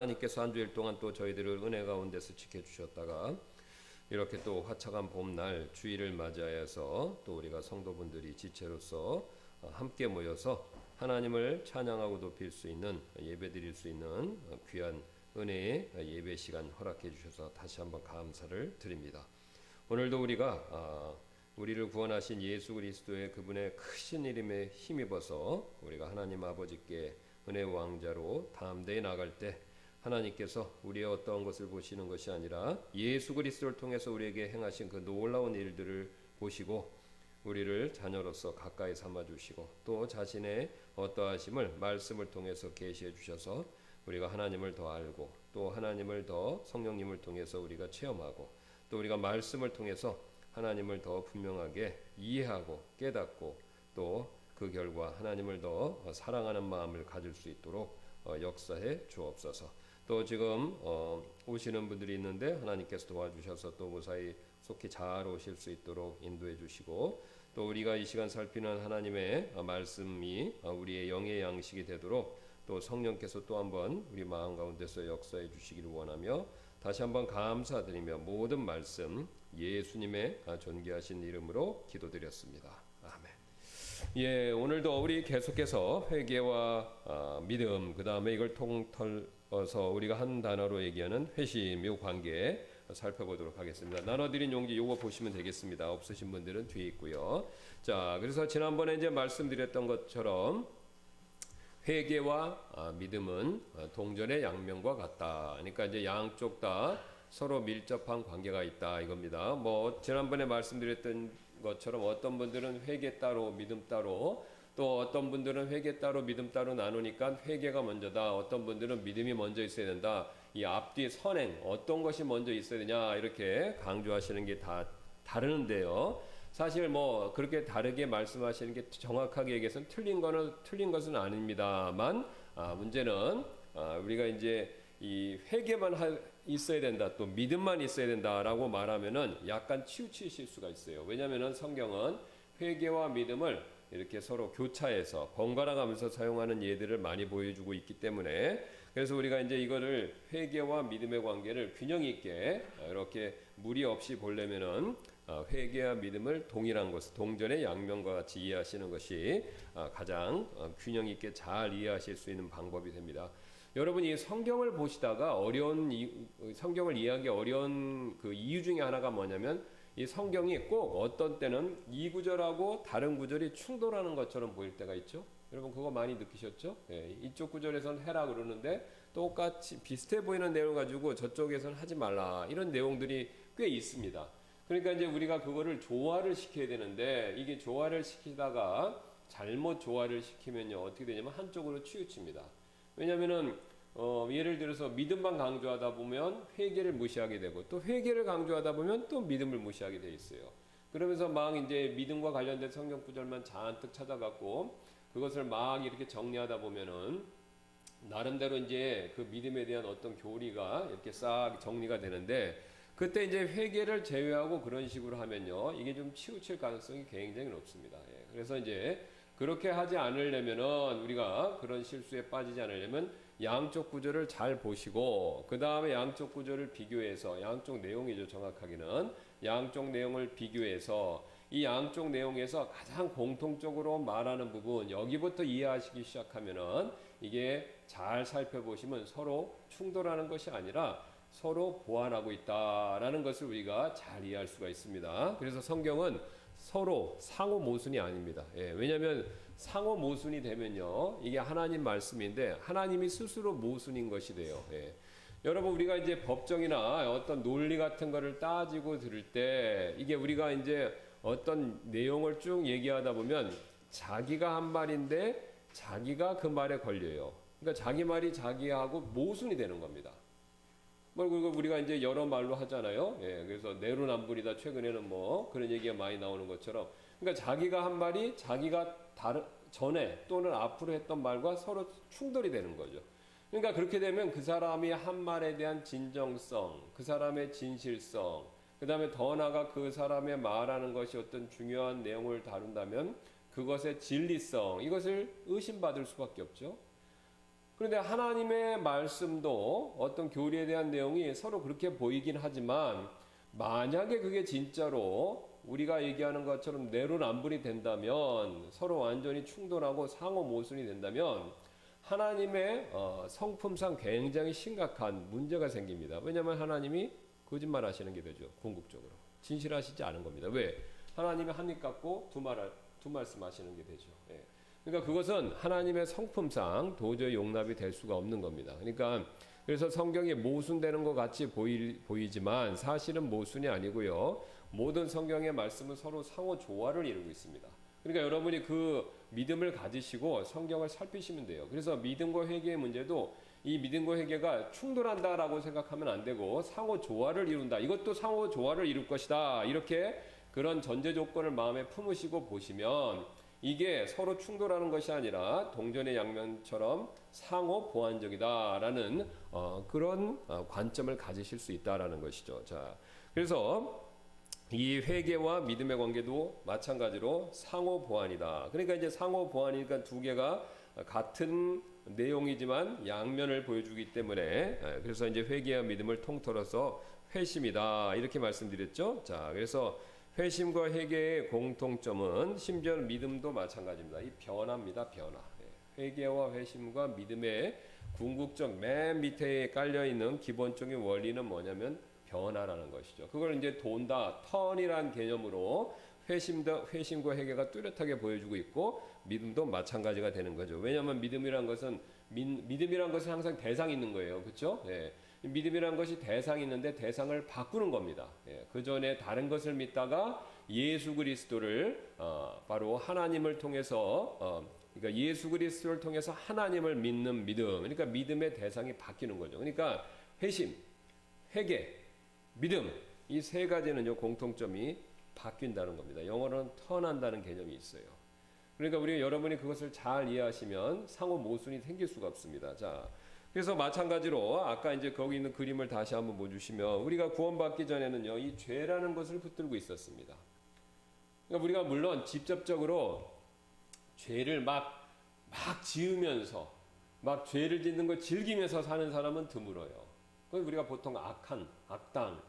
하나님께서 한 주일 동안 또 저희들을 은혜 가운데서 지켜주셨다가 이렇게 또 화창한 봄날 주일을 맞이하여서 또 우리가 성도분들이 지체로서 함께 모여서 하나님을 찬양하고 높일 수 있는, 예배 드릴 수 있는 귀한 은혜의 예배 시간 허락해 주셔서 다시 한번 감사를 드립니다. 오늘도 우리가 우리를 구원하신 예수 그리스도의 그분의 크신 이름에 힘입어서 우리가 하나님 아버지께 은혜 왕자로 담대히 나갈 때 하나님께서 우리의 어떠한 것을 보시는 것이 아니라 예수 그리스도를 통해서 우리에게 행하신 그 놀라운 일들을 보시고 우리를 자녀로서 가까이 삼아주시고 또 자신의 어떠하심을 말씀을 통해서 계시해 주셔서 우리가 하나님을 더 알고 또 하나님을 더 성령님을 통해서 우리가 체험하고 또 우리가 말씀을 통해서 하나님을 더 분명하게 이해하고 깨닫고 또 그 결과 하나님을 더 사랑하는 마음을 가질 수 있도록 역사해 주옵소서. 또 지금 오시는 분들이 있는데 하나님께서 도와주셔서 또 무사히 속히 잘 오실 수 있도록 인도해 주시고 또 우리가 이 시간 살피는 하나님의 말씀이 우리의 영의 양식이 되도록 또 성령께서 또 한번 우리 마음 가운데서 역사해 주시기를 원하며 다시 한번 감사드리며 모든 말씀 예수님의 존귀하신 이름으로 기도드렸습니다. 아멘. 예, 오늘도 우리 계속해서 회개와 믿음, 그 다음에 이걸 통틀어서 우리가 한 단어로 얘기하는 회심, 요 관계 살펴보도록 하겠습니다. 나눠드린 용지 요거 보시면 되겠습니다. 없으신 분들은 뒤에 있고요. 자, 그래서 지난번에 이제 말씀드렸던 것처럼 회개와 믿음은 동전의 양면과 같다. 그러니까 이제 양쪽 다 서로 밀접한 관계가 있다 이겁니다. 뭐 지난번에 말씀드렸던 것처럼 어떤 분들은 회개 따로 믿음 따로 또 어떤 분들은 회개 따로 믿음 따로 나누니까 회개가 먼저다. 어떤 분들은 믿음이 먼저 있어야 된다. 이 앞뒤 선행 어떤 것이 먼저 있어야 되냐 이렇게 강조하시는 게 다 다르는데요. 사실 뭐 그렇게 다르게 말씀하시는 게 정확하게 얘기해서는 틀린 것은 아닙니다만 문제는 우리가 이제 이 회개만 있어야 된다, 또 믿음만 있어야 된다라고 말하면은 약간 치우치실 수가 있어요. 왜냐하면은 성경은 회개와 믿음을 이렇게 서로 교차해서 번갈아 가면서 사용하는 예들을 많이 보여주고 있기 때문에 그래서 우리가 이제 이거를 회개와 믿음의 관계를 균형 있게 이렇게 무리 없이 보려면은 회개와 믿음을 동일한 것, 동전의 양면과 같이 이해하시는 것이 가장 균형 있게 잘 이해하실 수 있는 방법이 됩니다. 여러분이 성경을 보시다가 성경을 이해하기 어려운 그 이유 중에 하나가 뭐냐면 이 성경이 꼭 어떤 때는 이 구절하고 다른 구절이 충돌하는 것처럼 보일 때가 있죠. 여러분 그거 많이 느끼셨죠? 예, 이쪽 구절에서는 해라 그러는데 똑같이 비슷해 보이는 내용 가지고 저쪽에서는 하지 말라 이런 내용들이 꽤 있습니다. 그러니까 이제 우리가 그거를 조화를 시켜야 되는데 이게 조화를 시키다가 잘못 조화를 시키면요 어떻게 되냐면 한쪽으로 치우칩니다. 왜냐면은 예를 들어서 믿음만 강조하다 보면 회개를 무시하게 되고 또 회개를 강조하다 보면 또 믿음을 무시하게 돼 있어요. 그러면서 막 이제 믿음과 관련된 성경 구절만 잔뜩 찾아갖고 그것을 막 이렇게 정리하다 보면은 나름대로 이제 그 믿음에 대한 어떤 교리가 이렇게 싹 정리가 되는데 그때 이제 회개를 제외하고 그런 식으로 하면요 이게 좀 치우칠 가능성이 굉장히 높습니다. 예. 그래서 이제 그렇게 하지 않으려면은 우리가 그런 실수에 빠지지 않으려면 양쪽 구절을 잘 보시고 그 다음에 양쪽 구절을 비교해서 양쪽 내용이죠 정확하게는 양쪽 내용을 비교해서 이 양쪽 내용에서 가장 공통적으로 말하는 부분 여기부터 이해하시기 시작하면은 이게 잘 살펴보시면 서로 충돌하는 것이 아니라 서로 보완하고 있다라는 것을 우리가 잘 이해할 수가 있습니다. 그래서 성경은 서로 상호 모순이 아닙니다. 예, 왜냐하면 상호 모순이 되면요 이게 하나님 말씀인데 하나님이 스스로 모순인 것이 돼요. 예. 여러분 우리가 이제 법정이나 어떤 논리 같은 거를 따지고 들을 때 이게 우리가 이제 어떤 내용을 쭉 얘기하다 보면 자기가 한 말인데 자기가 그 말에 걸려요. 그러니까 자기 말이 자기하고 모순이 되는 겁니다. 그리고 우리가 이제 여러 말로 하잖아요. 예, 그래서 내로남불이다. 최근에는 뭐 그런 얘기가 많이 나오는 것처럼. 그러니까 자기가 한 말이 자기가 전에 또는 앞으로 했던 말과 서로 충돌이 되는 거죠. 그러니까 그렇게 되면 그 사람이 한 말에 대한 진정성, 그 사람의 진실성, 그 다음에 더 나아가 그 사람의 말하는 것이 어떤 중요한 내용을 다룬다면 그것의 진리성, 이것을 의심받을 수밖에 없죠. 그런데 하나님의 말씀도 어떤 교리에 대한 내용이 서로 그렇게 보이긴 하지만 만약에 그게 진짜로 우리가 얘기하는 것처럼 내로남불이 된다면 서로 완전히 충돌하고 상호 모순이 된다면 하나님의 성품상 굉장히 심각한 문제가 생깁니다. 왜냐하면 하나님이 거짓말 하시는 게 되죠. 궁극적으로. 진실하시지 않은 겁니다. 왜? 하나님이 한 입 갖고 두 말씀 하시는 게 되죠. 예. 그러니까 그것은 하나님의 성품상 도저히 용납이 될 수가 없는 겁니다. 그러니까 그래서 성경이 모순되는 것 같이 보이지만 사실은 모순이 아니고요. 모든 성경의 말씀은 서로 상호 조화를 이루고 있습니다. 그러니까 여러분이 그 믿음을 가지시고 성경을 살피시면 돼요. 그래서 믿음과 회개의 문제도 이 믿음과 회개가 충돌한다라고 생각하면 안 되고 상호 조화를 이룬다. 이것도 상호 조화를 이룰 것이다. 이렇게 그런 전제 조건을 마음에 품으시고 보시면 이게 서로 충돌하는 것이 아니라 동전의 양면처럼 상호 보완적이다라는 그런 관점을 가지실 수 있다라는 것이죠. 자, 그래서 이 회개와 믿음의 관계도 마찬가지로 상호 보완이다. 그러니까 이제 상호 보완이니까 두 개가 같은 내용이지만 양면을 보여주기 때문에 그래서 이제 회개와 믿음을 통틀어서 회심이다 이렇게 말씀드렸죠. 자, 그래서 회심과 회개의 공통점은 심지어 믿음도 마찬가지입니다. 이 변화입니다. 변화. 회개와 회심과 믿음의 궁극적 맨 밑에 깔려 있는 기본적인 원리는 뭐냐면 변화라는 것이죠. 그걸 이제 돈다, 턴이란 개념으로 회심과 회개가 뚜렷하게 보여주고 있고 믿음도 마찬가지가 되는 거죠. 왜냐하면 믿음이란 것은 항상 대상이 있는 거예요. 그렇죠? 예. 믿음이란 것이 대상이 있는데 대상을 바꾸는 겁니다. 예. 그 전에 다른 것을 믿다가 예수 그리스도를 바로 하나님을 통해서 그러니까 예수 그리스도를 통해서 하나님을 믿는 믿음. 그러니까 믿음의 대상이 바뀌는 거죠. 그러니까 회심, 회개, 믿음 이 세 가지는요 공통점이 바뀐다는 겁니다. 영어로는 턴한다는 개념이 있어요. 그러니까 여러분이 그것을 잘 이해하시면 상호 모순이 생길 수가 없습니다. 자, 그래서 마찬가지로 아까 이제 거기 있는 그림을 다시 한번 보여주시면 우리가 구원받기 전에는요 이 죄라는 것을 붙들고 있었습니다. 그러니까 우리가 물론 직접적으로 죄를 막 지으면서 막 죄를 짓는 걸 즐기면서 사는 사람은 드물어요. 그건 우리가 보통 악당,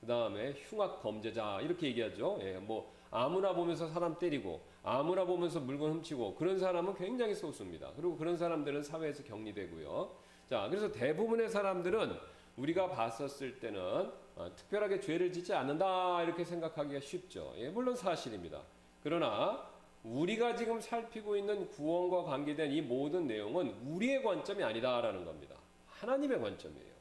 그 다음에 흉악 범죄자 이렇게 얘기하죠. 예, 뭐 아무나 보면서 사람 때리고 아무나 보면서 물건 훔치고 그런 사람은 굉장히 소수입니다. 그리고 그런 사람들은 사회에서 격리되고요. 자, 그래서 대부분의 사람들은 우리가 봤었을 때는 특별하게 죄를 짓지 않는다 이렇게 생각하기가 쉽죠. 예, 물론 사실입니다. 그러나 우리가 지금 살피고 있는 구원과 관계된 이 모든 내용은 우리의 관점이 아니다라는 겁니다. 하나님의 관점이에요.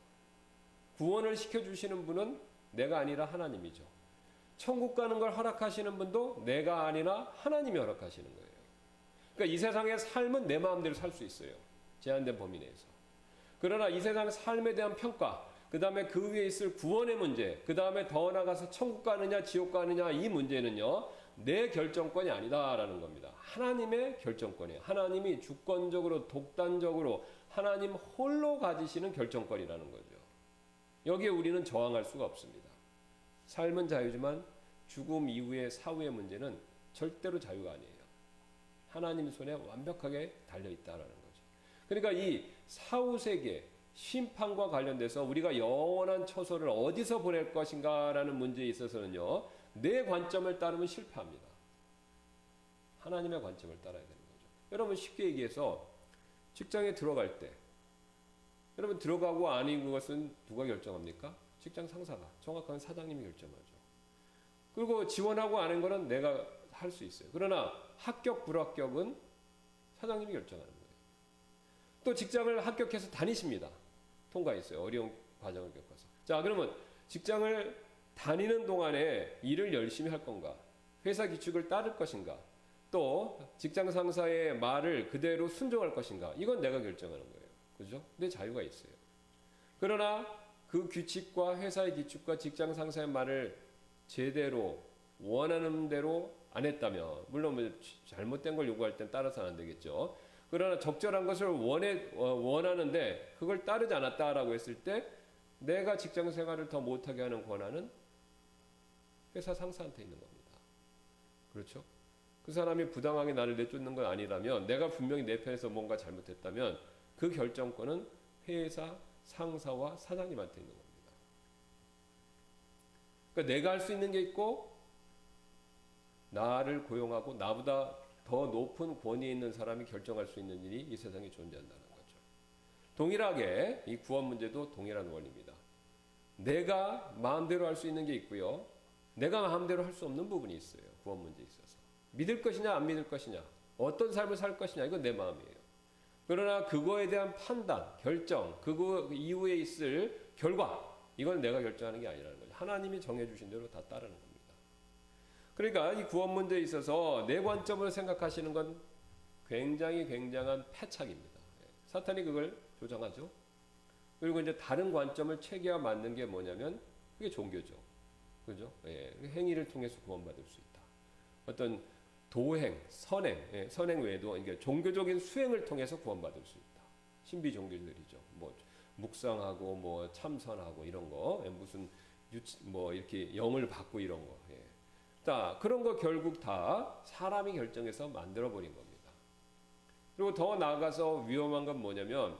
구원을 시켜주시는 분은 내가 아니라 하나님이죠. 천국 가는 걸 허락하시는 분도 내가 아니라 하나님이 허락하시는 거예요. 그러니까 이 세상의 삶은 내 마음대로 살 수 있어요. 제한된 범위 내에서. 그러나 이 세상 삶에 대한 평가, 그 다음에 그 위에 있을 구원의 문제, 그 다음에 더 나아가서 천국 가느냐 지옥 가느냐 이 문제는요. 내 결정권이 아니다라는 겁니다. 하나님의 결정권이에요. 하나님이 주권적으로 독단적으로 하나님 홀로 가지시는 결정권이라는 거죠. 여기에 우리는 저항할 수가 없습니다. 삶은 자유지만 죽음 이후의 사후의 문제는 절대로 자유가 아니에요. 하나님 손에 완벽하게 달려있다는 거죠. 그러니까 이 사후세계 심판과 관련돼서 우리가 영원한 처소를 어디서 보낼 것인가라는 문제에 있어서는요. 내 관점을 따르면 실패합니다. 하나님의 관점을 따라야 되는 거죠. 여러분 쉽게 얘기해서 직장에 들어갈 때 여러분 들어가고 아닌 것은 누가 결정합니까? 직장 상사가, 정확한 사장님이 결정하죠. 그리고 지원하고 아닌 거는 내가 할 수 있어요. 그러나 합격 불합격은 사장님이 결정하는 거예요. 또 직장을 합격해서 다니십니다. 통과했어요. 어려운 과정을 겪어서. 자, 그러면 직장을 다니는 동안에 일을 열심히 할 건가? 회사 규칙을 따를 것인가? 또 직장 상사의 말을 그대로 순종할 것인가? 이건 내가 결정하는 거예요. 그죠? 내 자유가 있어요. 그러나 그 규칙과 회사의 규칙과 직장 상사의 말을 제대로 원하는 대로 안 했다면, 물론 뭐 잘못된 걸 요구할 땐 따라서는 안 되겠죠. 그러나 적절한 것을 원하는데 그걸 따르지 않았다라고 했을 때 내가 직장 생활을 더 못하게 하는 권한은 회사 상사한테 있는 겁니다. 그렇죠? 그 사람이 부당하게 나를 내쫓는 건 아니라면, 내가 분명히 내 편에서 뭔가 잘못했다면 그 결정권은 회사 상사와 사장님한테 있는 겁니다. 그러니까 내가 할 수 있는 게 있고 나를 고용하고 나보다 더 높은 권위에 있는 사람이 결정할 수 있는 일이 이 세상에 존재한다는 거죠. 동일하게 이 구원 문제도 동일한 원리입니다. 내가 마음대로 할 수 있는 게 있고요. 내가 마음대로 할 수 없는 부분이 있어요. 구원 문제에 있어서. 믿을 것이냐 안 믿을 것이냐, 어떤 삶을 살 것이냐, 이건 내 마음이에요. 그러나 그거에 대한 판단, 결정, 그거 이후에 있을 결과, 이건 내가 결정하는 게 아니라는 거죠. 하나님이 정해주신 대로 다 따르는 겁니다. 그러니까 이 구원 문제에 있어서 내 관점으로 생각하시는 건 굉장한 패착입니다. 사탄이 그걸 조장하죠. 그리고 이제 다른 관점을 체계화 만든 게 뭐냐면 그게 종교죠. 그죠? 예, 행위를 통해서 구원받을 수 있다. 어떤 도행, 선행, 선행 외에도 그러니까 종교적인 수행을 통해서 구원받을 수 있다. 신비 종교들이죠. 뭐 묵상하고 뭐 참선하고 이런 거, 무슨 뭐 이렇게 영을 받고 이런 거. 예. 자, 그런 거 결국 다 사람이 결정해서 만들어 버린 겁니다. 그리고 더 나아가서 위험한 건 뭐냐면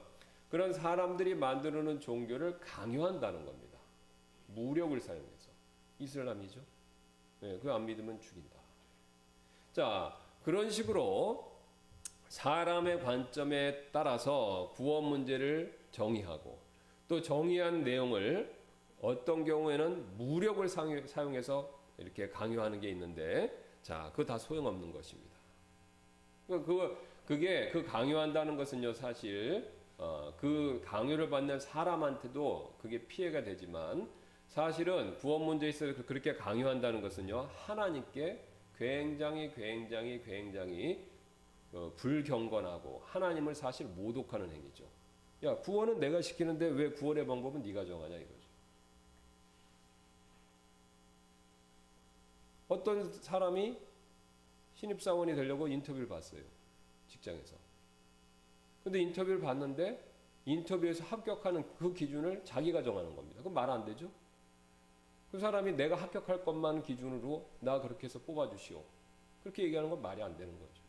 그런 사람들이 만들어 놓은 종교를 강요한다는 겁니다. 무력을 사용해서. 이슬람이죠. 예, 그거 안 믿으면 죽인다. 자, 그런 식으로 사람의 관점에 따라서 구원 문제를 정의하고 또 정의한 내용을 어떤 경우에는 무력을 사용해서 이렇게 강요하는 게 있는데, 자, 그거 다 소용없는 것입니다. 그게 그 강요한다는 것은요, 사실 그 강요를 받는 사람한테도 그게 피해가 되지만 사실은 구원 문제에 있어서 그렇게 강요한다는 것은요, 하나님께 굉장히 불경건하고 하나님을 사실 모독하는 행위죠. 야, 구원은 내가 시키는데 왜 구원의 방법은 네가 정하냐 이거죠. 어떤 사람이 신입사원이 되려고 인터뷰를 봤어요. 직장에서. 근데 인터뷰를 봤는데 인터뷰에서 합격하는 그 기준을 자기가 정하는 겁니다. 그럼 말 안 되죠? 그 사람이 내가 합격할 것만 기준으로 나 그렇게 해서 뽑아주시오. 그렇게 얘기하는 건 말이 안 되는 거죠.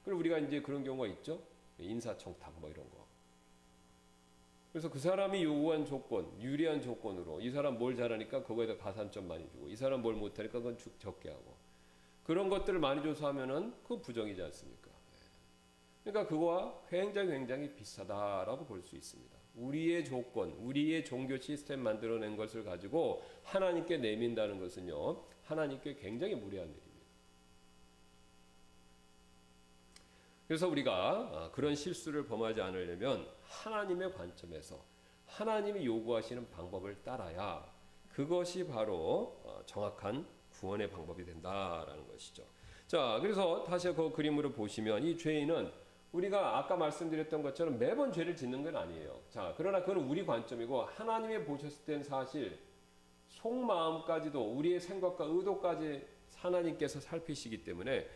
그리고 우리가 이제 그런 경우가 있죠. 인사청탁 뭐 이런 거. 그래서 그 사람이 요구한 조건, 유리한 조건으로 이 사람 뭘 잘하니까 그거에다 가산점 많이 주고 이 사람 뭘 못하니까 그건 적게 하고 그런 것들을 많이 줘서 하면은 그건 부정이지 않습니까? 그러니까 그거와 굉장히 비슷하다라고 볼 수 있습니다. 우리의 조건, 우리의 종교 시스템 만들어낸 것을 가지고 하나님께 내민다는 것은요, 하나님께 굉장히 무례한 일입니다. 그래서 우리가 그런 실수를 범하지 않으려면 하나님의 관점에서 하나님이 요구하시는 방법을 따라야 그것이 바로 정확한 구원의 방법이 된다라는 것이죠. 자, 그래서 다시 그 그림으로 보시면 이 죄인은 우리가 아까 말씀드렸던 것처럼 매번 죄를 짓는 건 아니에요. 자, 그러나 그건 우리 관점이고 하나님이 보셨을 땐 사실 속마음까지도 우리의 생각과 의도까지 하나님께서 살피시기 때문에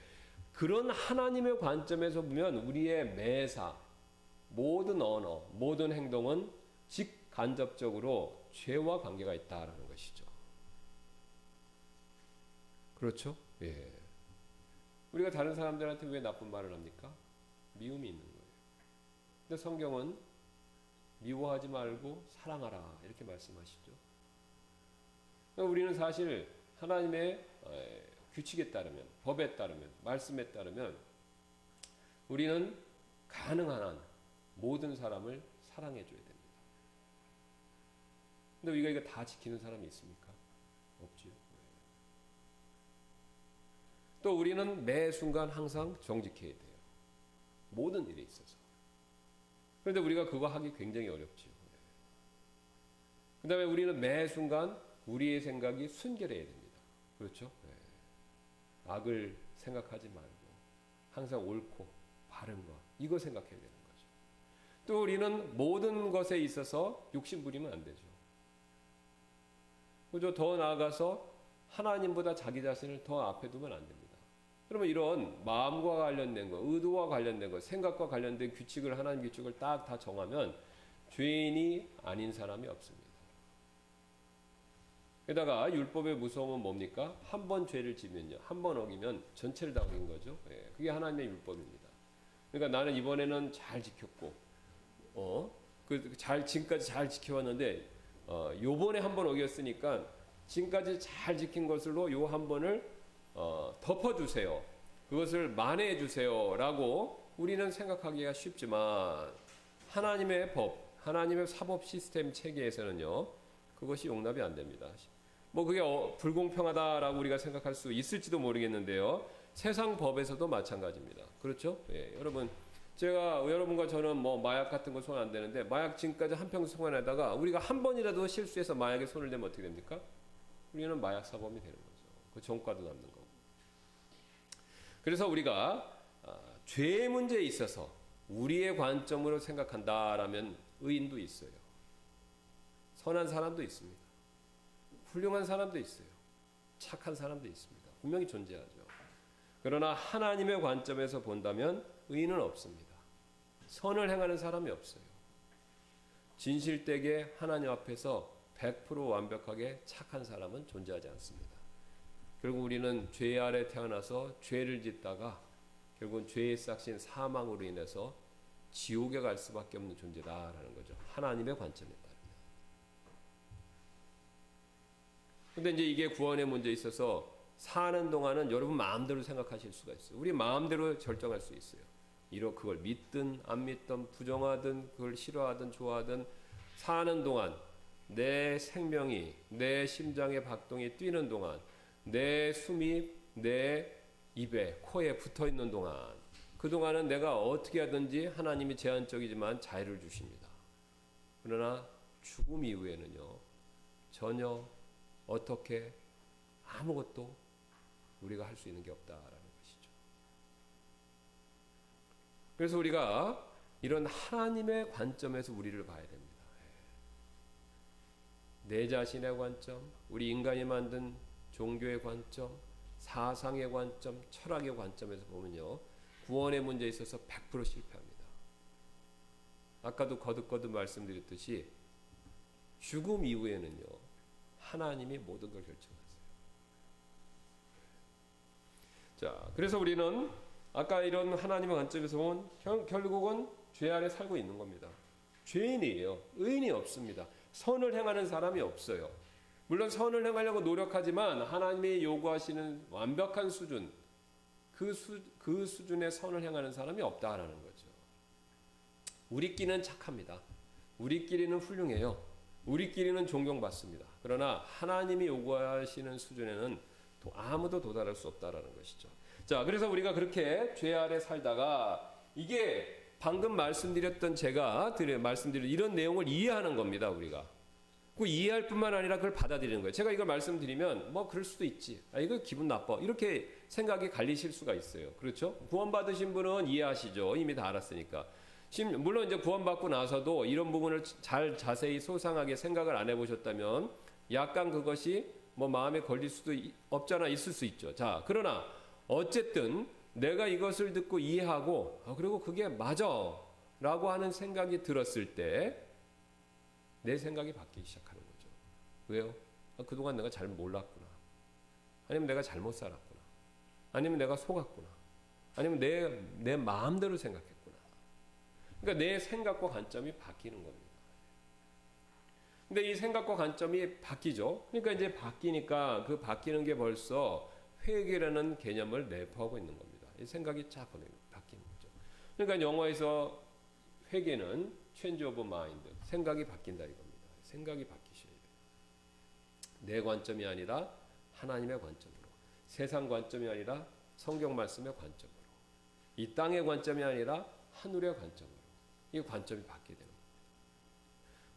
그런 하나님의 관점에서 보면 우리의 매사, 모든 언어, 모든 행동은 직간접적으로 죄와 관계가 있다라는 것이죠. 그렇죠? 예. 우리가 다른 사람들한테 왜 나쁜 말을 합니까? 미움이 있는 거예요. 근데 성경은 미워하지 말고 사랑하라 이렇게 말씀하시죠. 그러니까 우리는 사실 하나님의 규칙에 따르면, 법에 따르면, 말씀에 따르면 우리는 가능한 한 모든 사람을 사랑해 줘야 됩니다. 근데 우리가 이거 다 지키는 사람이 있습니까? 없지요. 또 우리는 매 순간 항상 정직해야 돼요. 모든 일에 있어서. 그런데 우리가 그거 하기 굉장히 어렵지요. 그 다음에 우리는 매 순간 우리의 생각이 순결해야 됩니다. 그렇죠? 악을 생각하지 말고 항상 옳고 바른 것 이거 생각해야 되는 거죠. 또 우리는 모든 것에 있어서 욕심 부리면 안 되죠. 그죠? 더 나아가서 하나님보다 자기 자신을 더 앞에 두면 안 됩니다. 그러면 이런 마음과 관련된 거, 의도와 관련된 거, 생각과 관련된 규칙을 하나님 규칙을 딱 다 정하면 죄인이 아닌 사람이 없습니다. 게다가 율법의 무서움은 뭡니까? 한 번 죄를 지면요, 한 번 어기면 전체를 다 어긴 거죠. 그게 하나님의 율법입니다. 그러니까 나는 이번에는 잘 지켰고 지금까지 잘 지켜왔는데 요번에 한 번 어겼으니까 지금까지 잘 지킨 것으로 요 한 번을 덮어주세요. 그것을 만회해 주세요라고 우리는 생각하기가 쉽지만 하나님의 법, 하나님의 사법 시스템 체계에서는요 그것이 용납이 안 됩니다. 뭐 그게 불공평하다라고 우리가 생각할 수 있을지도 모르겠는데요. 세상 법에서도 마찬가지입니다. 그렇죠? 예, 여러분 제가 여러분과 저는 뭐 마약 같은 거 손 안 대는데 마약 지금까지 한평생 손안에다가 우리가 한 번이라도 실수해서 마약에 손을 대면 어떻게 됩니까? 우리는 마약 사범이 되는 거죠. 그 전과도 남는 거고. 그래서 우리가 죄의 문제에 있어서 우리의 관점으로 생각한다라면 의인도 있어요. 선한 사람도 있습니다. 훌륭한 사람도 있어요. 착한 사람도 있습니다. 분명히 존재하죠. 그러나 하나님의 관점에서 본다면 의인은 없습니다. 선을 행하는 사람이 없어요. 진실되게 하나님 앞에서 100% 완벽하게 착한 사람은 존재하지 않습니다. 결국 우리는 죄 아래 태어나서 죄를 짓다가 결국은 죄의 싹신 사망으로 인해서 지옥에 갈 수밖에 없는 존재다라는 거죠. 하나님의 관점에 따르면. 근데 이제 이게 구원의 문제에 있어서 사는 동안은 여러분 마음대로 생각하실 수가 있어요. 우리 마음대로 결정할 수 있어요. 그걸 믿든 안 믿든 부정하든 그걸 싫어하든 좋아하든 사는 동안 내 생명이 내 심장의 박동이 뛰는 동안 내 숨이 내 입에 코에 붙어 있는 동안 그동안은 내가 어떻게 하든지 하나님이 제한적이지만 자유를 주십니다. 그러나 죽음 이후에는요 전혀 어떻게 아무것도 우리가 할 수 있는 게 없다라는 것이죠. 그래서 우리가 이런 하나님의 관점에서 우리를 봐야 됩니다. 내 자신의 관점, 우리 인간이 만든 종교의 관점, 사상의 관점, 철학의 관점에서 보면요 구원의 문제에 있어서 100% 실패합니다. 아까도 거듭거듭 말씀드렸듯이 죽음 이후에는요 하나님이 모든 걸 결정하세요. 자, 그래서 우리는 아까 이런 하나님의 관점에서 보면 결국은 죄 아래 살고 있는 겁니다. 죄인이에요. 의인이 없습니다. 선을 행하는 사람이 없어요. 물론 선을 행하려고 노력하지만 하나님이 요구하시는 완벽한 수준, 그 수준의 선을 행하는 사람이 없다라는 거죠. 우리끼리는 착합니다. 우리끼리는 훌륭해요. 우리끼리는 존경받습니다. 그러나 하나님이 요구하시는 수준에는 아무도 도달할 수 없다라는 것이죠. 자, 그래서 우리가 그렇게 죄 아래 살다가 이게 방금 말씀드렸던 제가 말씀드린 이런 내용을 이해하는 겁니다. 우리가 그 이해할 뿐만 아니라 그걸 받아들이는 거예요. 제가 이걸 말씀드리면 뭐 그럴 수도 있지. 이거 기분 나빠. 이렇게 생각이 갈리실 수가 있어요. 그렇죠? 구원받으신 분은 이해하시죠. 이미 다 알았으니까. 물론 이제 구원받고 나서도 이런 부분을 자세히 소상하게 생각을 안 해보셨다면 약간 그것이 뭐 마음에 걸릴 수도 없잖아 있을 수 있죠. 자, 그러나 어쨌든 내가 이것을 듣고 이해하고 그리고 그게 맞아 라고 하는 생각이 들었을 때 내 생각이 바뀌기 시작하는 거죠. 왜요? 그동안 내가 잘 몰랐구나. 아니면 내가 잘못 살았구나. 아니면 내가 속았구나. 아니면 내 마음대로 생각했구나. 그러니까 내 생각과 관점이 바뀌는 겁니다. 근데 이 생각과 관점이 바뀌죠. 그러니까 이제 바뀌니까 그 바뀌는 게 벌써 회개라는 개념을 내포하고 있는 겁니다. 이 생각이 쫙 바뀌는 거죠. 그러니까 영어에서 회개는 change of mind, 생각이 바뀐다 이겁니다. 생각이 바뀌셔야 돼요. 내 관점이 아니라 하나님의 관점으로, 세상 관점이 아니라 성경 말씀의 관점으로, 이 땅의 관점이 아니라 하늘의 관점으로 이 관점이 바뀌게 되는 겁니다.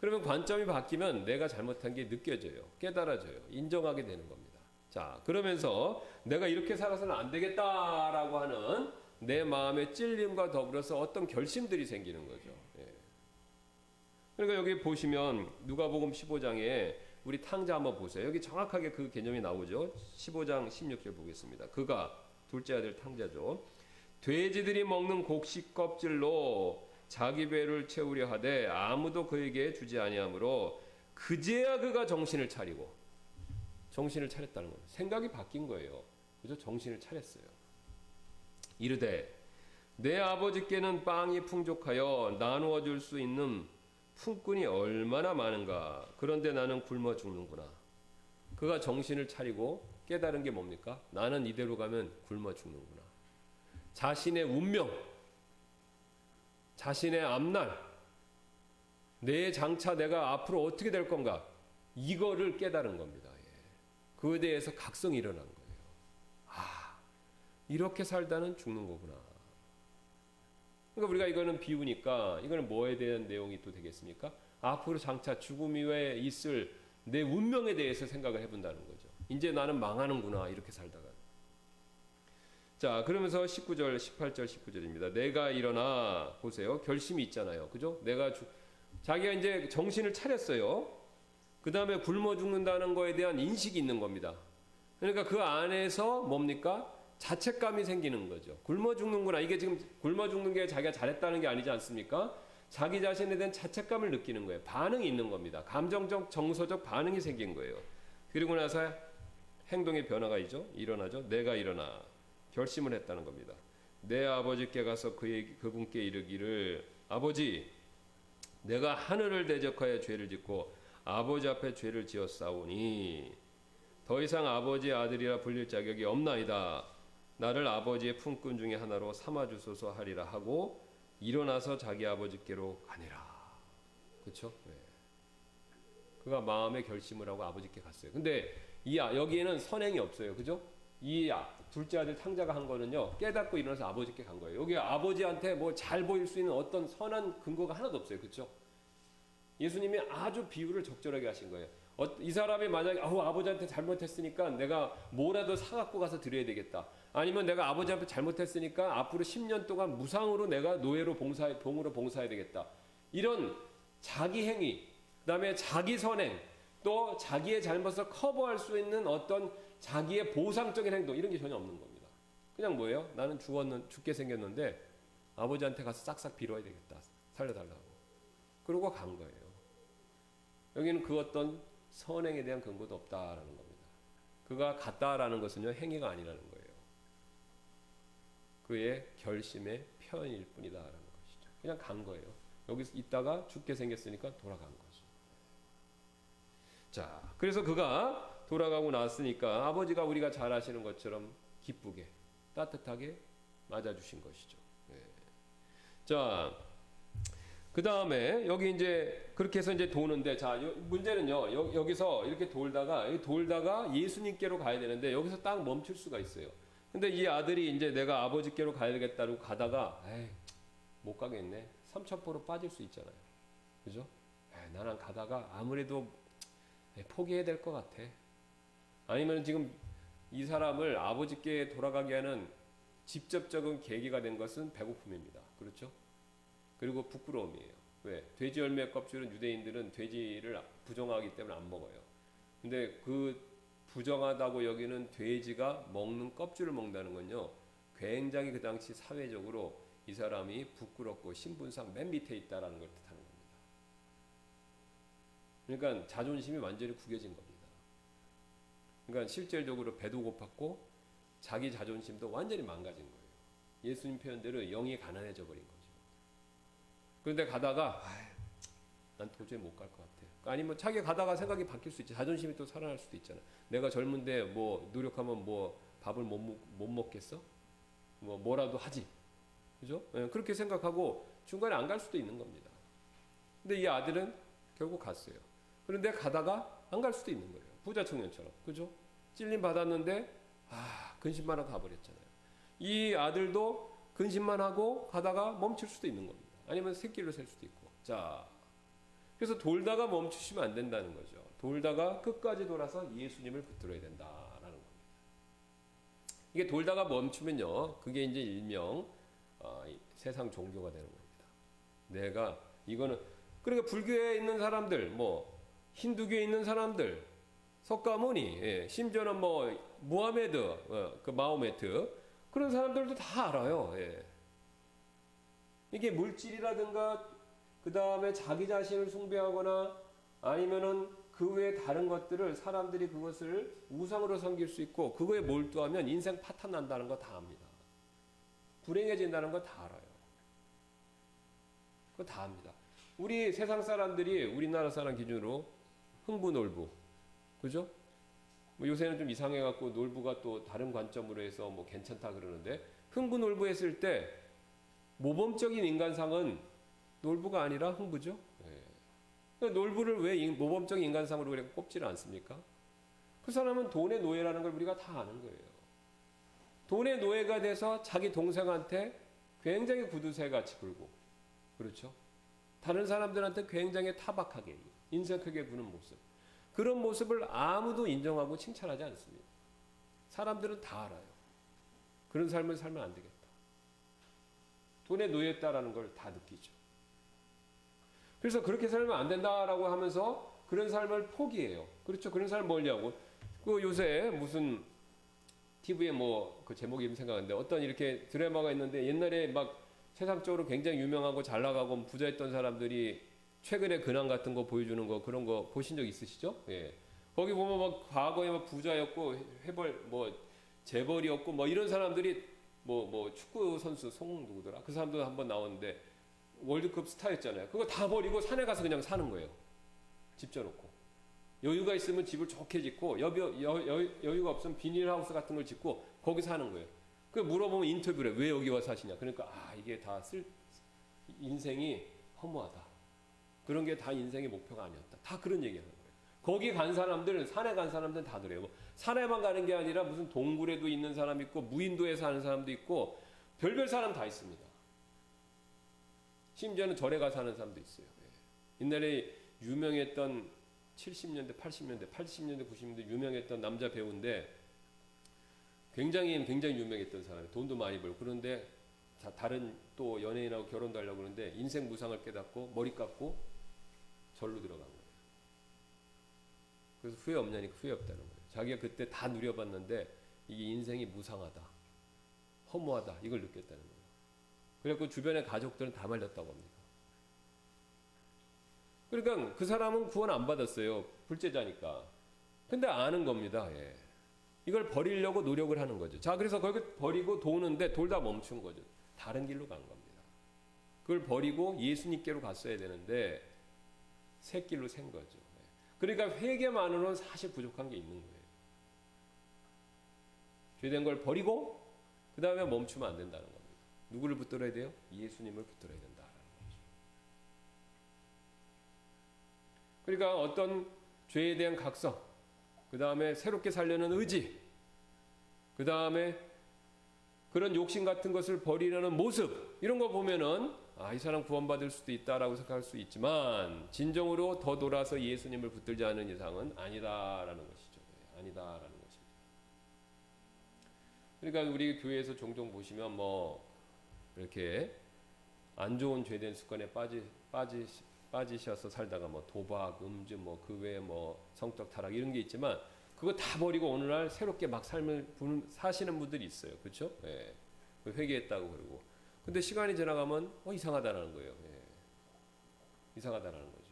그러면 관점이 바뀌면 내가 잘못한 게 느껴져요. 깨달아져요. 인정하게 되는 겁니다. 자, 그러면서 내가 이렇게 살아서는 안 되겠다라고 하는 내 마음의 찔림과 더불어서 어떤 결심들이 생기는 거죠. 예. 그러니까 여기 보시면 누가복음 15장에 우리 탕자 한번 보세요. 여기 정확하게 그 개념이 나오죠. 15장 16절 보겠습니다. 그가 둘째 아들 탕자죠. 돼지들이 먹는 곡식 껍질로 자기 배를 채우려 하되 아무도 그에게 주지 아니하므로 그제야 그가 정신을 차렸다는 거예요. 생각이 바뀐 거예요. 그죠? 정신을 차렸어요. 이르되 내 아버지께는 빵이 풍족하여 나누어 줄 수 있는 품꾼이 얼마나 많은가. 그런데 나는 굶어 죽는구나. 그가 정신을 차리고 깨달은 게 뭡니까? 나는 이대로 가면 굶어 죽는구나. 자신의 운명, 자신의 앞날, 내 장차 내가 앞으로 어떻게 될 건가, 이거를 깨달은 겁니다. 그에 대해서 각성이 일어난 거예요. 아, 이렇게 살다는 죽는 거구나. 그러니까 우리가 이거는 비우니까 이거는 뭐에 대한 내용이 또 되겠습니까? 앞으로 장차 죽음 이후에 있을 내 운명에 대해서 생각을 해본다는 거죠. 이제 나는 망하는구나, 이렇게 살다가. 자, 그러면서 19절, 18절, 19절입니다. 내가 일어나, 보세요. 결심이 있잖아요. 그죠? 자기가 이제 정신을 차렸어요. 그 다음에 굶어 죽는다는 거에 대한 인식이 있는 겁니다. 그러니까 그 안에서 뭡니까? 자책감이 생기는 거죠. 굶어 죽는구나. 이게 지금 굶어 죽는 게 자기가 잘했다는 게 아니지 않습니까? 자기 자신에 대한 자책감을 느끼는 거예요. 반응이 있는 겁니다. 감정적, 정서적 반응이 생긴 거예요. 그리고 나서 행동의 변화가 일어나죠. 내가 일어나. 결심을 했다는 겁니다. 내 아버지께 가서 그분께 이르기를, 아버지, 내가 하늘을 대적하여 죄를 짓고 아버지 앞에 죄를 지었사오니 더 이상 아버지의 아들이라 불릴 자격이 없나이다. 나를 아버지의 품꾼 중에 하나로 삼아주소서 하리라 하고 일어나서 자기 아버지께로 가니라. 그렇죠? 네. 그가 마음의 결심을 하고 아버지께 갔어요. 근데 여기에는 선행이 없어요. 그죠? 이 둘째 아들 탕자가 한 거는요, 깨닫고 일어나서 아버지께 간 거예요. 여기 아버지한테 뭐 잘 보일 수 있는 어떤 선한 근거가 하나도 없어요. 그렇죠? 예수님이 아주 비유를 적절하게 하신 거예요. 이 사람이 만약에 아버지한테 잘못했으니까 내가 뭐라도 사갖고 가서 드려야 되겠다. 아니면 내가 아버지한테 잘못했으니까 앞으로 10년 동안 무상으로 내가 노예로 봉으로 봉사해야 되겠다. 이런 자기 행위, 그다음에 자기 선행, 또 자기의 잘못을 커버할 수 있는 어떤 자기의 보상적인 행동, 이런 게 전혀 없는 겁니다. 그냥 뭐예요? 나는 죽게 생겼는데 아버지한테 가서 싹싹 빌어야 되겠다. 살려달라고. 그러고 간 거예요. 여기는 그 어떤 선행에 대한 근거도 없다라는 겁니다. 그가 갔다라는 것은요, 행위가 아니라는 거예요. 그의 결심의 표현일 뿐이다라는 것이죠. 그냥 간 거예요. 여기서 있다가 죽게 생겼으니까 돌아간 거죠. 자, 그래서 그가 돌아가고 났으니까 아버지가 우리가 잘 아시는 것처럼 기쁘게 따뜻하게 맞아주신 것이죠. 네. 자, 그 다음에 여기 이제 그렇게 해서 이제 도는데, 자, 문제는요, 여기서 이렇게 돌다가 예수님께로 가야 되는데 여기서 딱 멈출 수가 있어요. 근데 이 아들이 이제 내가 아버지께로 가야 되겠다고 가다가 못 가겠네. 삼천포로 빠질 수 있잖아요. 그죠? 나는 가다가 아무래도 포기해야 될 것 같아. 아니면 지금 이 사람을 아버지께 돌아가게 하는 직접적인 계기가 된 것은 배고픔입니다. 그렇죠? 그리고 부끄러움이에요. 왜? 돼지 열매 껍질은 유대인들은 돼지를 부정하기 때문에 안 먹어요. 근데 그 부정하다고 여기는 돼지가 먹는 껍질을 먹는다는 건요, 굉장히 그 당시 사회적으로 이 사람이 부끄럽고 신분상 맨 밑에 있다라는 걸 뜻하는 겁니다. 그러니까 자존심이 완전히 구겨진 겁니다. 그러니까 실질적으로 배도 고팠고 자기 자존심도 완전히 망가진 거예요. 예수님 표현대로 영이 가난해져 버린 거죠. 그런데 가다가 난 도저히 못 갈 것 같아. 아니면 자기가 가다가 생각이 바뀔 수 있지. 자존심이 또 살아날 수도 있잖아. 내가 젊은데 뭐 노력하면 뭐 밥을 못 먹겠어? 뭐라도 하지. 그죠? 그렇게 생각하고 중간에 안 갈 수도 있는 겁니다. 근데 이 아들은 결국 갔어요. 그런데 가다가 안 갈 수도 있는 거예요. 부자 청년처럼. 그죠? 찔림 받았는데 근심만 하고 가버렸잖아요. 이 아들도 근심만 하고 가다가 멈출 수도 있는 겁니다. 아니면 새길로 셀 수도 있고. 자, 그래서 돌다가 멈추시면 안 된다는 거죠. 돌다가 끝까지 돌아서 예수님을 붙들어야 된다라는 겁니다. 이게 돌다가 멈추면요, 그게 이제 일명 세상 종교가 되는 겁니다. 내가 이거는, 그러니까 불교에 있는 사람들, 뭐 힌두교에 있는 사람들, 석가모니, 심지어는 뭐 무하메드, 그 마호메트, 그런 사람들도 다 알아요. 이게 물질이라든가 그 다음에 자기 자신을 숭배하거나 아니면은 그 외에 다른 것들을 사람들이 그것을 우상으로 섬길 수 있고 그거에 몰두하면 인생 파탄 난다는 거 다 압니다. 불행해진다는 거 다 알아요. 그거 다 압니다. 우리 세상 사람들이 우리나라 사람 기준으로 흥부놀부, 그죠? 뭐 요새는 좀 이상해갖고 놀부가 또 다른 관점으로 해서 뭐 괜찮다 그러는데, 흥부놀부 했을 때 모범적인 인간상은 놀부가 아니라 흥부죠. 예. 그러니까 놀부를 왜 모범적인 인간상으로 그렇게 꼽지는 않습니까? 그 사람은 돈의 노예라는 걸 우리가 다 아는 거예요. 돈의 노예가 돼서 자기 동생한테 굉장히 구두쇠같이 굴고, 그렇죠? 다른 사람들한테 굉장히 타박하게, 인색하게 구는 모습. 그런 모습을 아무도 인정하고 칭찬하지 않습니다. 사람들은 다 알아요. 그런 삶을 살면 안 되겠다. 돈의 노예였다라는 걸 다 느끼죠. 그래서 그렇게 살면 안 된다라고 하면서 그런 삶을 포기해요. 그렇죠? 그런 삶을 멀리하고. 그 요새 무슨 TV에 뭐 그 제목이 이름 생각하는데 어떤 이렇게 드라마가 있는데 옛날에 막 세상적으로 굉장히 유명하고 잘 나가고 부자였던 사람들이 최근에 근황 같은 거 보여주는 거 그런 거 보신 적 있으시죠? 예. 거기 보면 막 과거에 막 부자였고 해벌 뭐 재벌이었고 뭐 이런 사람들이 뭐 축구 선수 송 누구더라? 그 사람도 한번 나왔는데 월드컵 스타였잖아요. 그거 다 버리고 산에 가서 그냥 사는 거예요. 집 져놓고. 여유가 있으면 집을 좋게 짓고 여유가 없으면 비닐하우스 같은 걸 짓고 거기 사는 거예요. 그 물어보면 인터뷰를 해. 왜 여기 와서 사시냐. 그러니까 이게 다 인생이 허무하다. 그런 게 다 인생의 목표가 아니었다. 다 그런 얘기하는 거예요. 거기 간 사람들, 산에 간 사람들은 다 그래요. 산에만 가는 게 아니라 무슨 동굴에도 있는 사람 있고 무인도에 사는 사람도 있고 별별 사람 다 있습니다. 심지어는 절에 가 사는 사람도 있어요. 옛날에 유명했던 70년대, 80년대, 90년대 유명했던 남자 배우인데 굉장히 유명했던 사람이 돈도 많이 벌고 그런데 다른 또 연예인하고 결혼도 하려고 그러는데 인생 무상을 깨닫고 머리 깎고 절로 들어간 거예요. 그래서 후회 없냐니까 후회 없다는 거예요. 자기가 그때 다 누려봤는데 이게 인생이 무상하다, 허무하다 이걸 느꼈다는 거예요. 그래서 주변의 가족들은 다 말렸다고 합니다. 그러니까 그 사람은 구원 안 받았어요. 불제자니까. 근데 아는 겁니다. 예. 이걸 버리려고 노력을 하는 거죠. 자, 그래서 그걸 버리고 도는데 돌다 멈춘 거죠. 다른 길로 간 겁니다. 그걸 버리고 예수님께로 갔어야 되는데 새 길로 샌 거죠. 그러니까 회개만으로는 사실 부족한 게 있는 거예요. 죄된 걸 버리고 그 다음에 멈추면 안 된다는 겁니다. 누구를 붙들어야 돼요? 예수님을 붙들어야 된다라는 거죠. 그러니까 어떤 죄에 대한 각성, 그 다음에 새롭게 살려는 의지, 그 다음에 그런 욕심 같은 것을 버리려는 모습, 이런 거 보면은 이 사람 구원받을 수도 있다라고 생각할 수 있지만 진정으로 더 돌아서 예수님을 붙들지 않은 이상은 아니다라는 것이죠. 아니다라는 것입니다. 그러니까 우리 교회에서 종종 보시면 뭐 이렇게 안 좋은 죄된 습관에 빠지셔서 살다가 뭐 도박, 음주, 뭐 그 외에 뭐 성적 타락 이런 게 있지만 그거 다 버리고 오늘날 새롭게 막 삶을 사시는 분들이 있어요. 그렇죠? 예. 회개했다고 그러고. 근데 시간이 지나가면 이상하다라는 거예요. 예. 이상하다라는 거죠.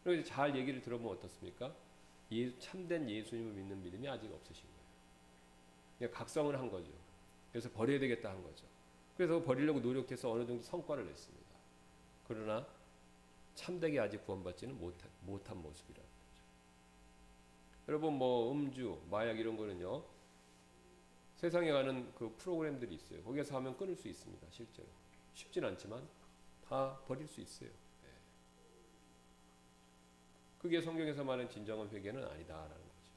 그래서 잘 얘기를 들어보면 어떻습니까? 참된 예수님을 믿는 믿음이 아직 없으신 거예요. 그냥 각성을 한 거죠. 그래서 버려야 되겠다 한 거죠. 그래서 버리려고 노력해서 어느 정도 성과를 냈습니다. 그러나 참되게 아직 구원받지는 못한 모습이라는 거죠. 여러분 뭐 음주, 마약 이런 거는요. 세상에 가는 그 프로그램들이 있어요. 거기에서 하면 끊을 수 있습니다. 실제로. 쉽진 않지만 다 버릴 수 있어요. 네. 그게 성경에서 말하는 진정한 회개는 아니다라는 거죠.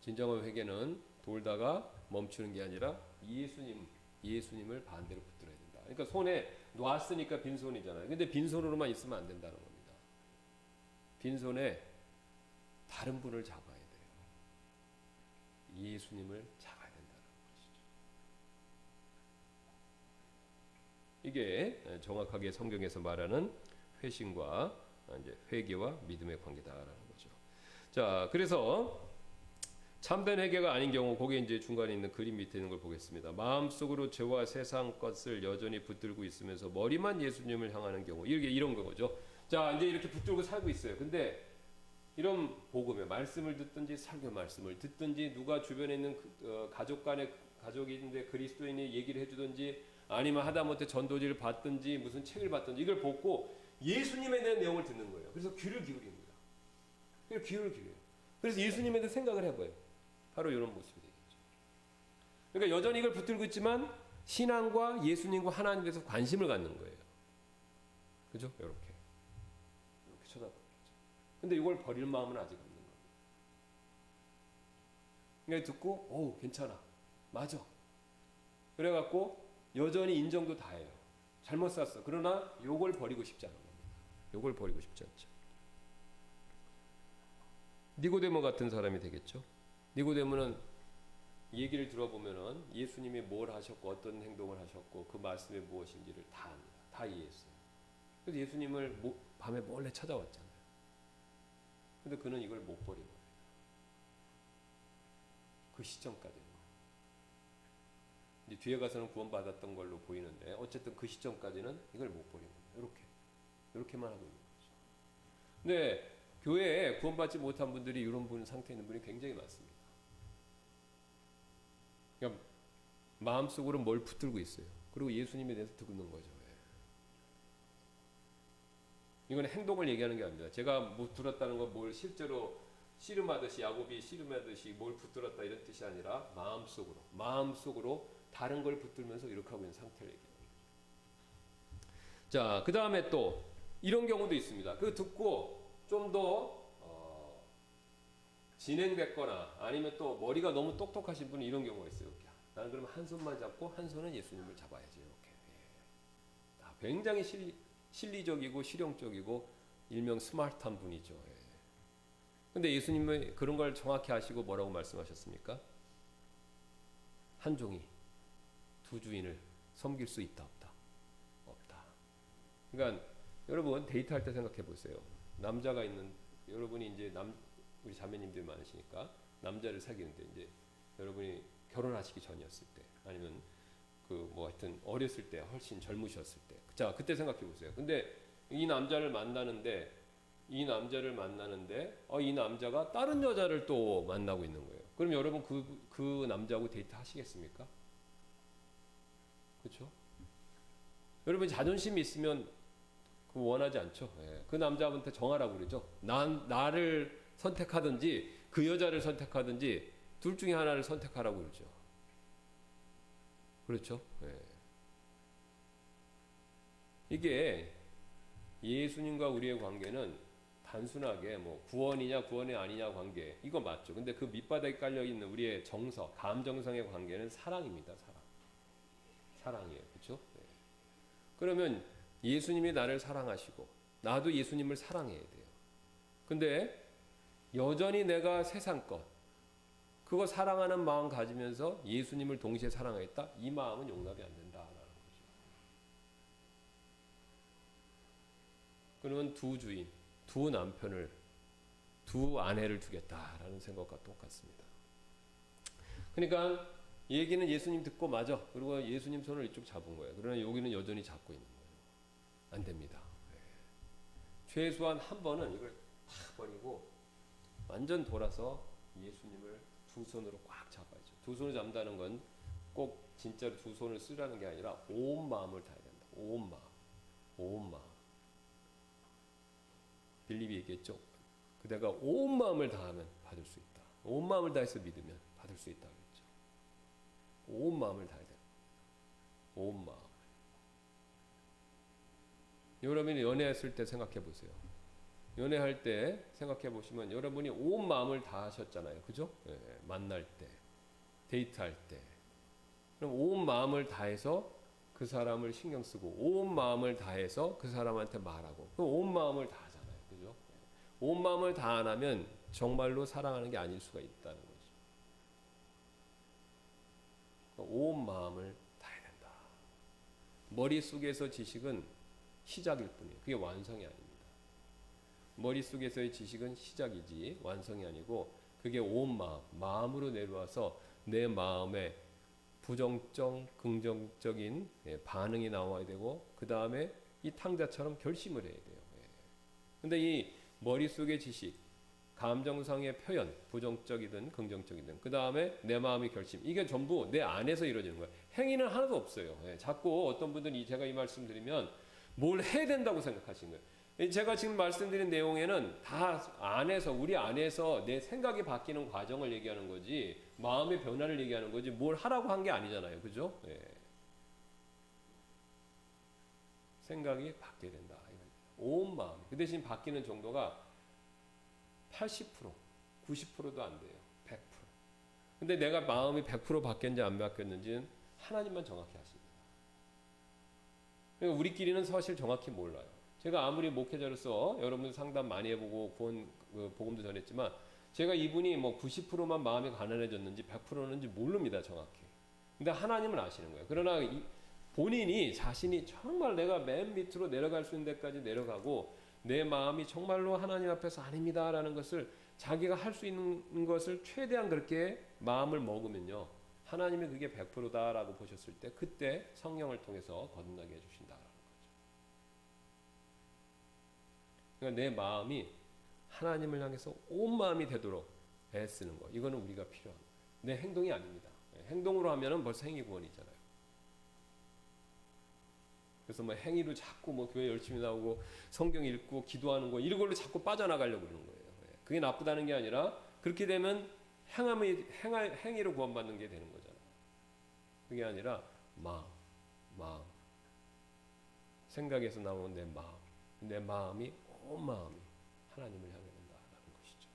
진정한 회개는 돌다가 멈추는 게 아니라 예수님을 반대로 붙들어야 된다. 그러니까 손에 놨으니까 빈손이잖아요. 근데 빈손으로만 있으면 안 된다는 겁니다. 빈손에 다른 분을 잡아야 돼요. 예수님을 잡아야 된다는 것이죠. 이게 정확하게 성경에서 말하는 회심과 이제 회개와 믿음의 관계다라는 거죠. 자, 그래서 참된 회개가 아닌 경우, 거기에 이제 중간에 있는 그림 밑에 있는 걸 보겠습니다. 마음속으로 죄와 세상 것을 여전히 붙들고 있으면서 머리만 예수님을 향하는 경우, 이런 거죠. 자, 이제 이렇게 붙들고 살고 있어요. 근데 이런 복음의 말씀을 듣든지 설교 말씀을 듣든지 누가 주변에 있는 가족 간의 가족이 있는데 그리스도인이 얘기를 해주든지 아니면 하다못해 전도지를 받든지 무슨 책을 받든지 이걸 보고 예수님에 대한 내용을 듣는 거예요. 그래서 귀를 기울입니다. 귀를 기울여요. 그래서 예수님에 대해 생각을 해봐요. 바로 이런 모습이 되겠죠. 그러니까 여전히 이걸 붙들고 있지만 신앙과 예수님과 하나님에 대해서 관심을 갖는 거예요. 그죠? 이렇게 쳐다보는 거죠. 근데 이걸 버릴 마음은 아직 없는 거예요. 그러니까 듣고, 오, 괜찮아. 맞아. 그래갖고 여전히 인정도 다 해요. 잘못 샀어. 그러나 요걸 버리고 싶지 않은 겁니다. 요걸 버리고 싶지 않죠. 니고데모 같은 사람이 되겠죠. 니고데모는 얘기를 들어보면은 예수님이 뭘 하셨고 어떤 행동을 하셨고 그 말씀이 무엇인지를 다 압니다. 다 이해했어요. 그래서 예수님을 밤에 몰래 찾아왔잖아요. 근데 그는 이걸 못 버리고 그 시점까지는. 이제 뒤에 가서는 구원받았던 걸로 보이는데 어쨌든 그 시점까지는 이걸 못 버리는 거예요. 이렇게만 하고 있는 거죠. 근데 교회에 구원받지 못한 분들이 이런 상태에 있는 분이 굉장히 많습니다. 그러니까 마음속으로 뭘 붙들고 있어요. 그리고 예수님에 대해서 듣는 거죠. 이건 행동을 얘기하는 게 아닙니다. 제가 뭐 들었다는 건 뭘 실제로 씨름하듯이 야곱이 씨름하듯이 뭘 붙들었다 이런 뜻이 아니라 마음속으로 다른 걸 붙들면서 이렇게 하고 있는 상태를 얘기합니다. 자, 그 다음에 또 이런 경우도 있습니다. 그 듣고 좀 더 진행됐거나 아니면 또 머리가 너무 똑똑하신 분이 이런 경우가 있어요. 이렇게. 나는 그러면 한 손만 잡고 한 손은 예수님을 잡아야지 이렇게. 굉장히 실리적이고 실용적이고 일명 스마트한 분이죠. 근데 예수님은 그런 걸 정확히 아시고 뭐라고 말씀하셨습니까? 한 종이 두 주인을 섬길 수 있다 없다? 없다. 그러니까 여러분 데이트할 때 생각해 보세요. 남자가 있는 여러분이 이제 우리 자매님들 많으시니까 남자를 사귀는데 이제 여러분이 결혼하시기 전이었을 때 아니면 그 뭐 하여튼 어렸을 때 훨씬 젊으셨을 때 자 그때 생각해 보세요. 근데 이 남자를 만나는데 이 남자가 다른 여자를 또 만나고 있는 거예요. 그럼 여러분 그 남자하고 데이트 하시겠습니까? 그렇죠? 여러분 자존심이 있으면 그거 원하지 않죠. 그 남자한테 정하라고 그러죠. 나를 선택하든지 그 여자를 선택하든지 둘 중에 하나를 선택하라고 그러죠. 그렇죠? 이게 예수님과 우리의 관계는 단순하게 뭐 구원이냐 구원이 아니냐 관계 이거 맞죠. 근데 그 밑바닥에 깔려 있는 우리의 정서, 감정상의 관계는 사랑입니다. 사랑이에요. 그렇죠? 그러면 예수님이 나를 사랑하시고 나도 예수님을 사랑해야 돼요. 근데 여전히 내가 세상 것 그거 사랑하는 마음 가지면서 예수님을 동시에 사랑하겠다? 이 마음은 용납이 안 된다라는 거죠. 그러면 두 주인, 두 남편을, 두 아내를 두겠다라는 생각과 똑같습니다. 그러니까 얘기는 예수님 듣고 맞아. 그리고 예수님 손을 이쪽 잡은 거예요. 그러나 여기는 여전히 잡고 있는 거예요. 안 됩니다. 최소한 한 번은 이걸 탁 버리고 완전 돌아서 예수님을 두 손으로 꽉 잡아야죠. 두 손을 잡는다는 건 꼭 진짜로 두 손을 쓰라는 게 아니라 온 마음을 다해야 된다. 온 마음. 빌립이 얘기했죠. 그대가 온 마음을 다하면 받을 수 있다. 온 마음을 다해서 믿으면 받을 수 있다 그랬죠. 온 마음을 다해야 된다. 온 마음. 여러분이 연애했을 때 생각해 보세요. 연애할 때 생각해 보시면 여러분이 온 마음을 다하셨잖아요. 그죠? 만날 때, 데이트할 때. 그럼 온 마음을 다해서 그 사람을 신경 쓰고 온 마음을 다해서 그 사람한테 말하고 그럼 온 마음을 다하잖아요. 그죠? 온 마음을 다 안 하면 정말로 사랑하는 게 아닐 수가 있다는 거죠. 온 마음을 다해야 된다. 머릿속에서 지식은 시작일 뿐이에요. 그게 완성이 아닙니다. 머릿속에서의 지식은 시작이지 완성이 아니고 그게 온 마음으로 내려와서 내 마음에 부정적, 긍정적인 반응이 나와야 되고 그 다음에 이 탕자처럼 결심을 해야 돼요. 근데 이 머릿속의 지식, 감정상의 표현, 부정적이든 긍정적이든, 그 다음에 내 마음의 결심, 이게 전부 내 안에서 이루어지는 거예요. 행위는 하나도 없어요. 예, 자꾸 어떤 분들이 제가 이 말씀 드리면 뭘 해야 된다고 생각하시는 거예요. 제가 지금 말씀드린 내용에는 다 안에서, 우리 안에서 내 생각이 바뀌는 과정을 얘기하는 거지, 마음의 변화를 얘기하는 거지, 뭘 하라고 한 게 아니잖아요. 그죠? 예. 생각이 바뀌어야 된다. 온 마음. 그 대신 바뀌는 정도가 80%, 90%도 안 돼요. 100%. 근데 내가 마음이 100% 바뀌었는지 안 바뀌었는지는 하나님만 정확히 아십니다. 그러니까 우리끼리는 사실 정확히 몰라요. 제가 아무리 목회자로서 여러분 상담 많이 해보고 구원, 복음도 전했지만 제가 이분이 뭐 90%만 마음이 가난해졌는지 100%는지 모릅니다. 정확히. 근데 하나님은 아시는 거예요. 그러나 본인이 자신이 정말 내가 맨 밑으로 내려갈 수 있는 데까지 내려가고 내 마음이 정말로 하나님 앞에서 아닙니다라는 것을 자기가 할 수 있는 것을 최대한 그렇게 마음을 먹으면요, 하나님이 그게 100%다라고 보셨을 때 그때 성령을 통해서 거듭나게 해주신다라는 거죠. 그러니까 내 마음이 하나님을 향해서 온 마음이 되도록 애쓰는 거, 이거는 우리가 필요한 거예요. 내 행동이 아닙니다. 행동으로 하면은 벌써 행위 구원이잖아요. 그래서 뭐 행위로 자꾸 뭐 교회 열심히 나오고 성경 읽고 기도하는 거 이런 걸로 자꾸 빠져나가려고 그러는 거예요. 그게 나쁘다는 게 아니라 그렇게 되면 행위로 구원받는 게 되는 거잖아요. 그게 아니라 마음, 생각에서 나오는 내 마음이 온 마음이 하나님을 향해 된다라는 것이죠.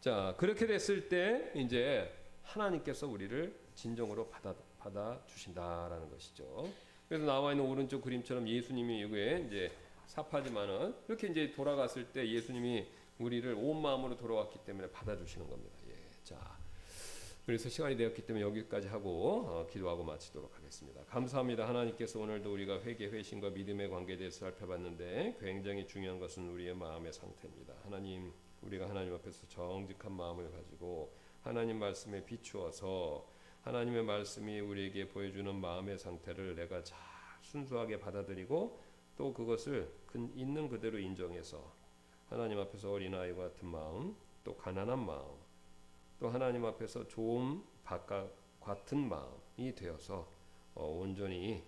자, 그렇게 됐을 때 이제 하나님께서 우리를 진정으로 받아 주신다라는 것이죠. 그래서 나와 있는 오른쪽 그림처럼 예수님이 이게 이제 삽하지만은 이렇게 이제 돌아갔을 때 예수님이 우리를 온 마음으로 돌아왔기 때문에 받아주시는 겁니다. 예, 자, 그래서 시간이 되었기 때문에 여기까지 하고 기도하고 마치도록 하겠습니다. 감사합니다. 하나님께서 오늘도 우리가 회개, 회심과 믿음의 관계에 대해서 살펴봤는데 굉장히 중요한 것은 우리의 마음의 상태입니다. 하나님, 우리가 하나님 앞에서 정직한 마음을 가지고 하나님 말씀에 비추어서 하나님의 말씀이 우리에게 보여주는 마음의 상태를 내가 잘 순수하게 받아들이고 또 그것을 있는 그대로 인정해서 하나님 앞에서 어린아이와 같은 마음, 또 가난한 마음, 또 하나님 앞에서 좋은 바깥 같은 마음이 되어서 온전히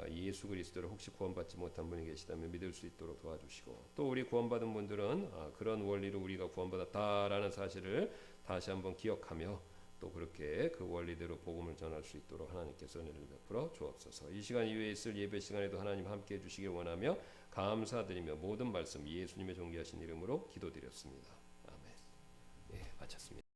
예수 그리스도를 혹시 구원받지 못한 분이 계시다면 믿을 수 있도록 도와주시고, 또 우리 구원받은 분들은 그런 원리로 우리가 구원받았다라는 사실을 다시 한번 기억하며 또 그렇게 그 원리대로 복음을 전할 수 있도록 하나님께서 은혜를 베풀어 주옵소서. 이 시간 이후에 있을 예배 시간에도 하나님 함께 해주시길 원하며 감사드리며 모든 말씀 예수님의 존귀하신 이름으로 기도드렸습니다. 아멘. 예, 마쳤습니다.